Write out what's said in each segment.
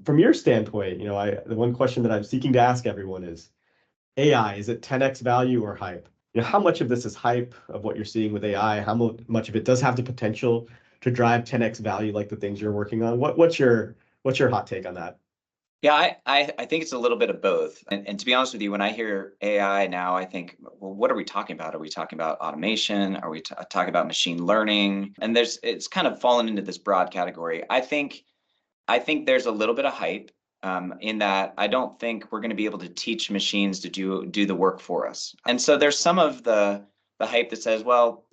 From your standpoint, the one question that I'm seeking to ask everyone is AI, is it 10x value or hype? How much of this is hype of what you're seeing with AI? How much of it does have the potential to drive 10x value like the things you're working on? What's your hot take on that? Yeah, I think it's a little bit of both. And to be honest with you, when I hear AI now, I think, well, what are we talking about? Are we talking about automation? Are we talking about machine learning? And it's kind of fallen into this broad category. I think there's a little bit of hype in that I don't think we're going to be able to teach machines to do the work for us. And so there's some of the hype that says, well,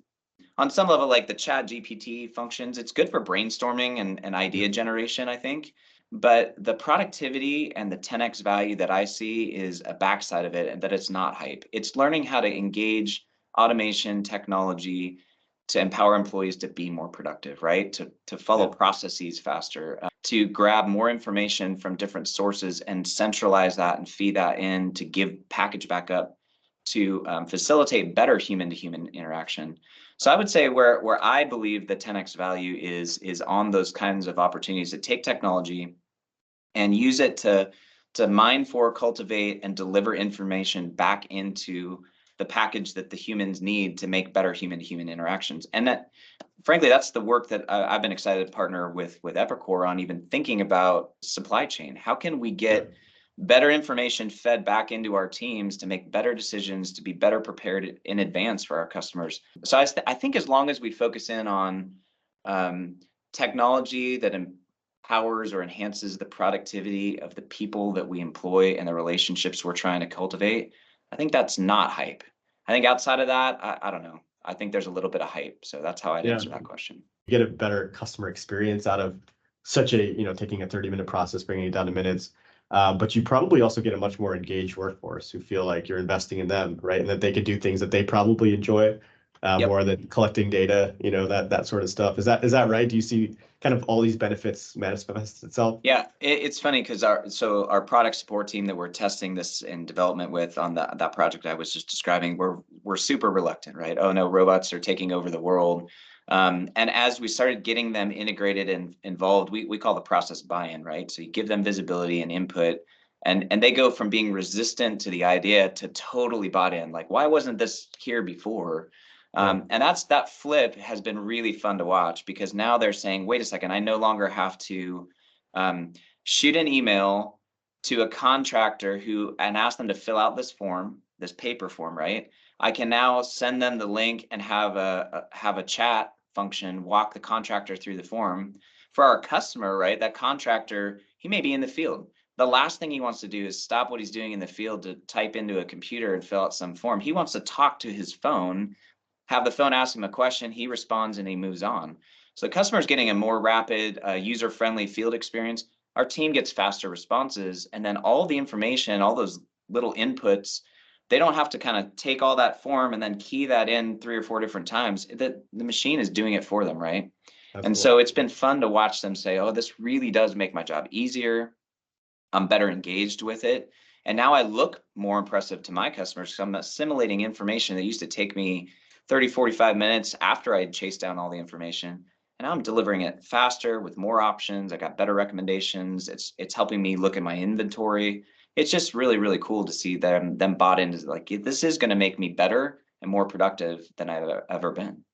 on some level, like the Chat GPT functions, it's good for brainstorming and idea generation, I think. But the productivity and the 10x value that I see is a backside of it, and that it's not hype. It's learning how to engage automation technology to empower employees to be more productive, right? To follow processes faster, to grab more information from different sources and centralize that and feed that in to give package back up to facilitate better human-to-human interaction. So I would say where I believe the 10x value is on those kinds of opportunities that take technology and use it to mine for, cultivate, and deliver information back into the package that the humans need to make better human-to-human interactions. And that, frankly, that's the work that I've been excited to partner with Epicor on, even thinking about supply chain. How can we get better information fed back into our teams to make better decisions, to be better prepared in advance for our customers? So I think as long as we focus in on technology that empowers or enhances the productivity of the people that we employ and the relationships we're trying to cultivate, I think that's not hype. I think outside of that, I don't know. I think there's a little bit of hype. So that's how I'd answer that question. You get a better customer experience out of such a, taking a 30-minute process, bringing it down to minutes. But you probably also get a much more engaged workforce who feel like you're investing in them, right? And that they can do things that they probably enjoy more than collecting data, that sort of stuff. Is that right? Do you see kind of all these benefits manifest itself? Yeah, it's funny because our product support team that we're testing this in development with on that project I was just describing, we're super reluctant, right? Oh no, robots are taking over the world. And as we started getting them integrated and involved, we call the process buy-in, right? So you give them visibility and input, and they go from being resistant to the idea to totally bought in. Like, why wasn't this here before? And that flip has been really fun to watch, because now they're saying, wait a second, I no longer have to shoot an email to a contractor and ask them to fill out this form, this paper form, right? I can now send them the link and have a chat function walk the contractor through the form. For our customer, right, that contractor, he may be in the field. The last thing he wants to do is stop what he's doing in the field to type into a computer and fill out some form. He wants to talk to his phone, have the phone ask him a question, he responds, and he moves on. So the customer's getting a more rapid, user-friendly field experience. Our team gets faster responses, and then all the information, all those little inputs, they don't have to kind of take all that form and then key that in 3 or 4 different times. The machine is doing it for them, right? That's and cool. So it's been fun to watch them say, oh, this really does make my job easier. I'm better engaged with it. And now I look more impressive to my customers because I'm assimilating information that used to take me 30, 45 minutes after I had chased down all the information. And now I'm delivering it faster with more options. I got better recommendations. It's helping me look at my inventory. It's just really, really cool to see them bought into, like, this is going to make me better and more productive than I've ever been.